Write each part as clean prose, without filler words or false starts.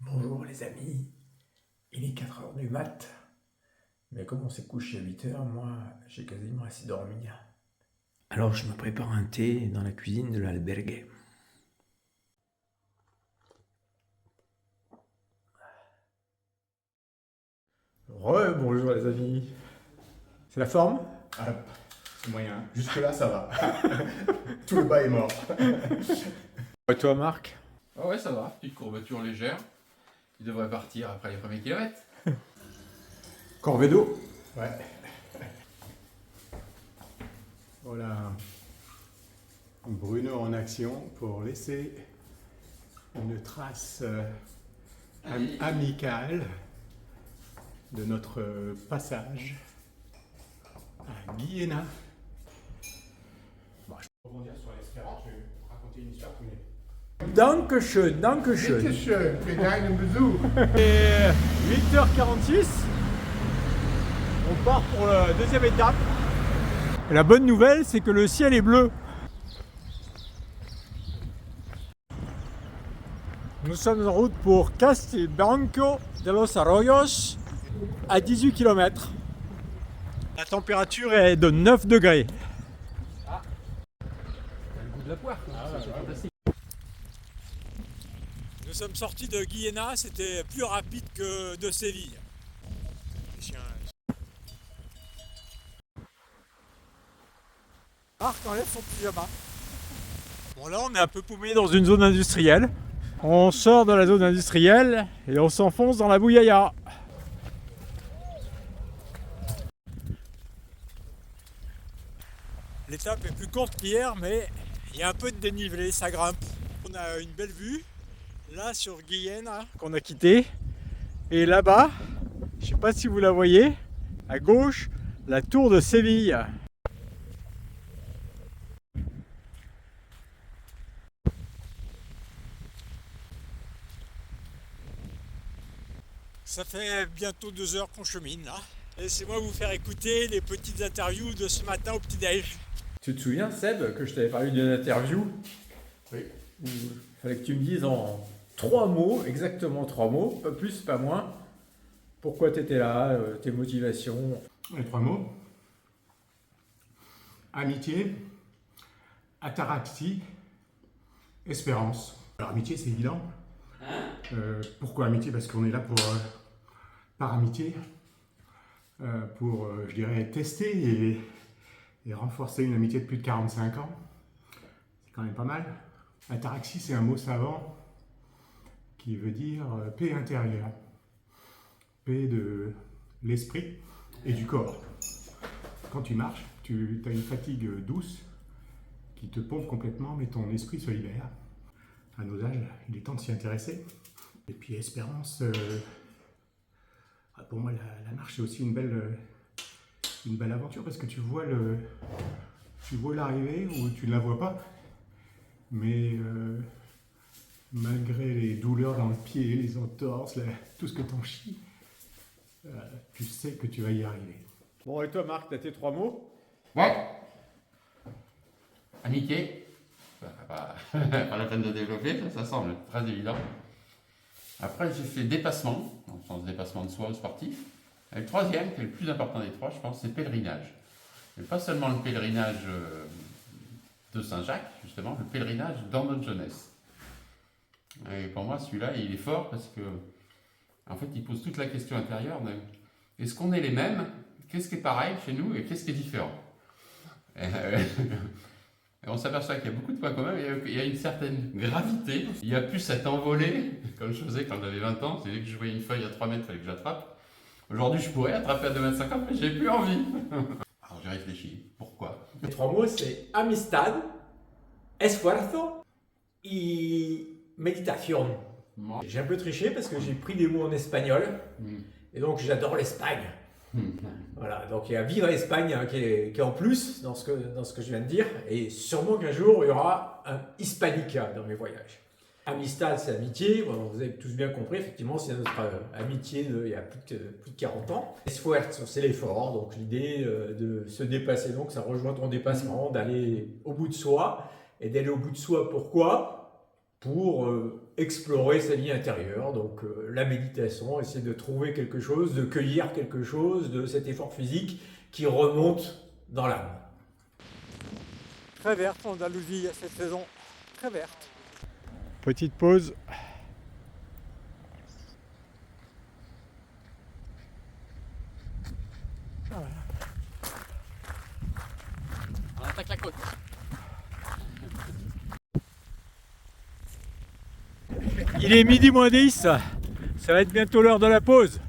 Bonjour les amis, il est 4 heures du mat, mais comme on s'est couché à 8 heures, moi j'ai quasiment assez dormi. Alors je me prépare un thé dans la cuisine de l'albergue. Bonjour les amis, c'est la forme? Ah, c'est moyen. Jusque-là, ça va. Tout le bas est mort. Et toi Marc? Ah ouais, ça va, petite courbature légère. Il devrait partir après les premiers kilomètres. Corvedo? Ouais. Voilà. Bruno en action pour laisser une trace amicale de notre passage à Guyena. Bon, je peux rebondir sur l'espérance, je vais raconter une histoire tous les... Dankeschön, Dankeschön. Bitteschön, für deinen Besuch. Et 8h46, on part pour la deuxième étape. Et la bonne nouvelle, c'est que le ciel est bleu. Nous sommes en route pour Castelblanco de los Arroyos, à 18 km. La température est de 9 degrés. Le goût de la poire, c'est fantastique. Nous sommes sortis de Guyena, c'était plus rapide que de Séville. Marc enlève son pyjama. Bon là on est un peu paumé dans une zone industrielle. On sort de la zone industrielle et on s'enfonce dans la bouillaïa. L'étape est plus courte qu'hier, mais il y a un peu de dénivelé, ça grimpe. On a une belle vue, là sur Guyena, qu'on a quitté. Et là-bas, je ne sais pas si vous la voyez, à gauche, la tour de Séville. Ça fait bientôt 2 heures qu'on chemine là. Laissez-moi vous faire écouter les petites interviews de ce matin au petit-déj. Tu te souviens, Seb, que je t'avais parlé d'une interview? Oui. Où il fallait que tu me dises en 3 mots, exactement 3 mots, pas plus, pas moins, pourquoi tu étais là, tes motivations. Les 3 mots. Amitié, ataraxie, espérance. Alors amitié, c'est évident. Pourquoi amitié? Parce qu'on est là pour, par amitié, pour, je dirais, tester et renforcer une amitié de plus de 45 ans. C'est quand même pas mal. Ataraxie, c'est un mot savant qui veut dire paix intérieure. Paix de l'esprit et du corps. Quand tu marches, tu as une fatigue douce qui te pompe complètement, mais ton esprit se libère. À nos âges, il est temps de s'y intéresser. Et puis espérance, pour moi la marche c'est aussi une belle aventure parce que tu vois l'arrivée ou tu ne la vois pas, mais malgré les douleurs dans le pied, les entorses, tout ce que t'en chies, tu sais que tu vas y arriver. Bon, et toi, Marc, t'as tes 3 mots? Ouais. Amitié. Pas la peine de développer, ça semble très évident. Après, j'ai fait dépassement, dans le sens dépassement de soi au sportif. Et le troisième, qui est le plus important des trois, je pense, c'est pèlerinage. Et pas seulement le pèlerinage de Saint-Jacques, justement, le pèlerinage dans notre jeunesse. Et pour moi, celui-là, il est fort parce que, en fait, il pose toute la question intérieure de est-ce qu'on est les mêmes? Qu'est-ce qui est pareil chez nous et qu'est-ce qui est différent? Et on s'aperçoit qu'il y a beaucoup de points communs, il y a une certaine gravité. Il n'y a plus cette envolée, comme je faisais quand j'avais 20 ans. C'est-à-dire que je voyais une feuille à 3 mètres, il fallait que j'attrape. Aujourd'hui, je pourrais attraper à 2,50 m, mais j'ai plus envie. Alors j'ai réfléchi. Pourquoi? Les 3 mots, c'est amistad, esfuerzo et méditation. Moi. J'ai un peu triché parce que j'ai pris des mots en espagnol et donc j'adore l'Espagne. Voilà, donc il y a vivre l'Espagne qui est en plus dans ce que je viens de dire, et sûrement qu'un jour il y aura un Hispanica dans mes voyages. Amistad, c'est amitié, bon, vous avez tous bien compris, effectivement, c'est notre amitié il y a plus de 40 ans. Esfuerzo, c'est l'effort, donc l'idée de se dépasser, donc ça rejoint ton dépassement, d'aller au bout de soi, et d'aller au bout de soi, pourquoi? pour explorer sa vie intérieure. Donc la méditation, essayer de trouver quelque chose, de cueillir quelque chose de cet effort physique qui remonte dans l'âme. Très verte l'Andalousie à cette saison, très verte. Petite pause. Voilà. On attaque la côte. Il est midi moins 10, ça va être bientôt l'heure de la pause.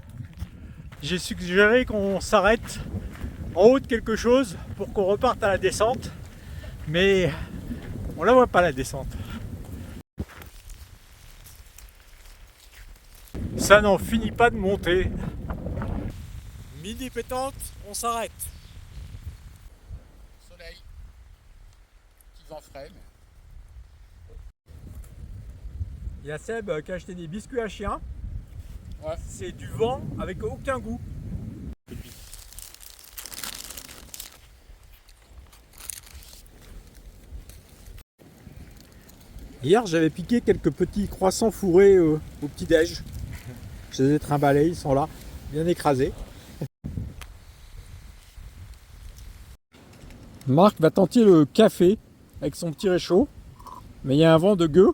J'ai suggéré qu'on s'arrête en haut de quelque chose pour qu'on reparte à la descente, mais on la voit pas la descente. Ça n'en finit pas de monter. Midi pétante, on s'arrête. Soleil. Petit vent frais. Il y a Seb qui a acheté des biscuits à chien. Ouais. C'est du vent avec aucun goût. Hier, j'avais piqué quelques petits croissants fourrés au petit-déj. Je les ai trimballés, ils sont là, bien écrasés. Marc va tenter le café avec son petit réchaud, mais il y a un vent de gueux.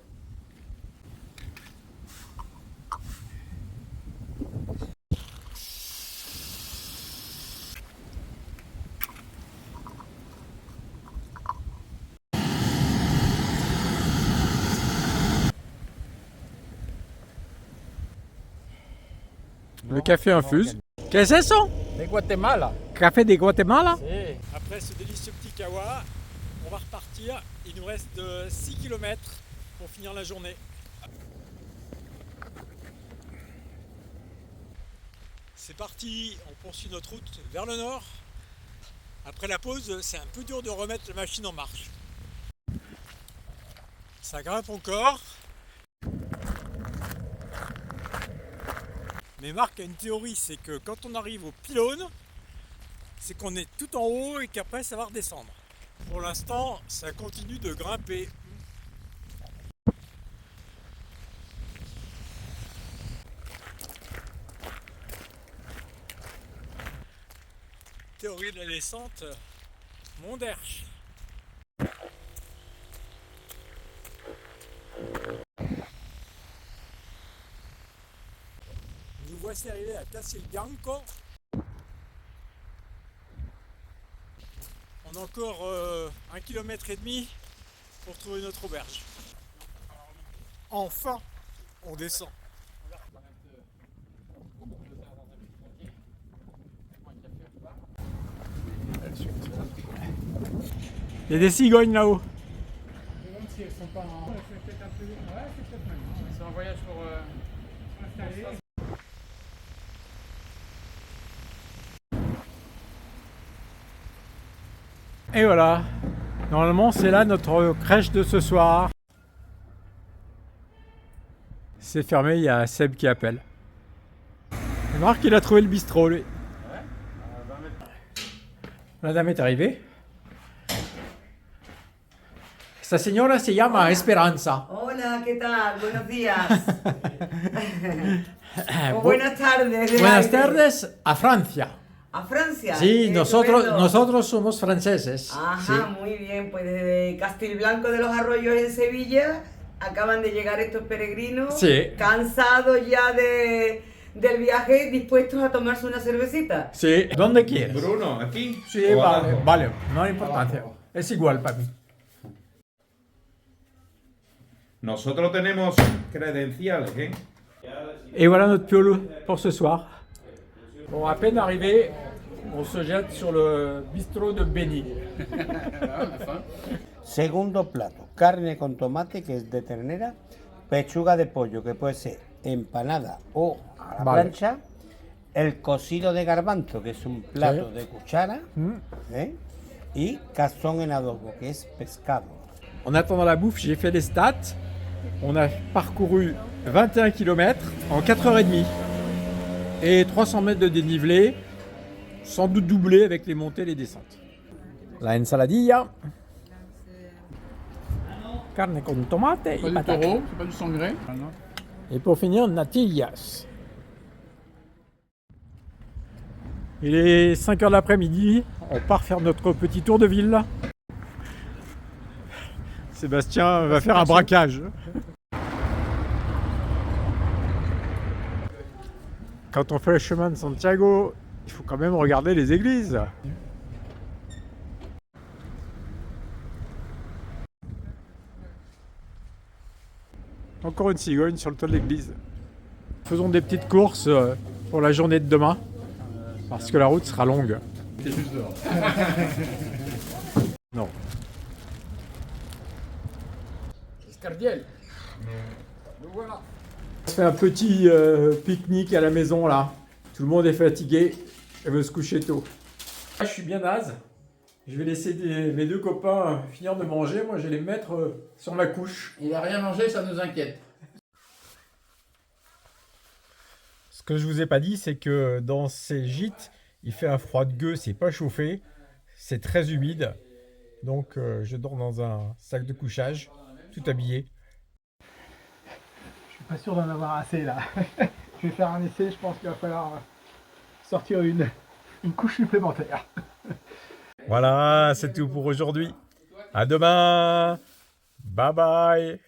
Le café infuse. Qu'est-ce que c'est ça? De Guatemala. Café des Guatemala? Sí. Après ce délicieux petit kawa, on va repartir. Il nous reste 6 km pour finir la journée. C'est parti, on poursuit notre route vers le nord. Après la pause, c'est un peu dur de remettre la machine en marche. Ça grimpe encore. Mais Marc a une théorie, c'est que quand on arrive au pylône, c'est qu'on est tout en haut et qu'après ça va redescendre. Pour l'instant, ça continue de grimper. Théorie de la descente, Monderche. Nous voici arrivés à Castelbianco. On a encore 1,5 km pour trouver notre auberge. Enfin, on descend. Il y a des cigognes là-haut. C'est un voyage pour Et voilà, normalement c'est là notre crèche de ce soir. C'est fermé, il y a Seb qui appelle. Et Marc il a trouvé le bistrot lui. La dame est arrivée. Esta señora se llama Esperanza. Hola, ¿qué tal? Buenos días. O buenas tardes. Buenas tardes a Francia. ¿A Francia? Sí, Estupendo. nosotros somos franceses. Ajá, Sí. muy bien. Pues desde Castilblanco de los Arroyos en Sevilla acaban de llegar estos peregrinos, Sí. cansados ya del viaje, dispuestos a tomarse una cervecita. Sí. ¿Dónde quieres? Bruno, aquí. Sí, o vale, abajo. vale, no hay importancia. Es igual para mí. Nosotros tenemos credenciales, ¿eh? Et voilà notre piole pour ce soir. Bon, à peine arrivé, on se jette sur le bistrot de Benny. Segundo plato, carne con tomate, que es de ternera, pechuga de pollo, que puede ser empanada o a la Vale. plancha, el cocido de garbanzo, que es un plato Sí. de cuchara, ¿eh? Y cazón en adobo, que es pescado. En attendant la bouffe, j'ai fait les stats. On a parcouru 21 km en 4h30 et 300 mètres de dénivelé, sans doute doublé avec les montées et les descentes. La ensaladilla. carne con tomate Pas et du patates. taureau, c'est pas du sangré. Et pour finir, natillas. Il est 5 h de l'après-midi, on part faire notre petit tour de ville. Sébastien va faire un braquage. Quand on fait le chemin de Santiago, il faut quand même regarder les églises. Encore une cigogne sur le toit de l'église. Faisons des petites courses pour la journée de demain, parce que la route sera longue. C'est juste dehors. Non. Escardiel. Donc voilà. On se fait un petit pique-nique à la maison là. Tout le monde est fatigué et veut se coucher tôt. Je suis bien naze. Je vais laisser mes deux copains finir de manger. Moi, je vais les mettre sur ma couche. Il a rien mangé, ça nous inquiète. Ce que je vous ai pas dit, c'est que dans ces gîtes, il fait un froid de gueux, c'est pas chauffé, c'est très humide. Donc, je dors dans un sac de couchage, tout habillé. Je suis pas sûr d'en avoir assez là. Je vais faire un essai, je pense qu'il va falloir sortir une couche supplémentaire. Voilà, c'est tout pour aujourd'hui. À demain. Bye bye.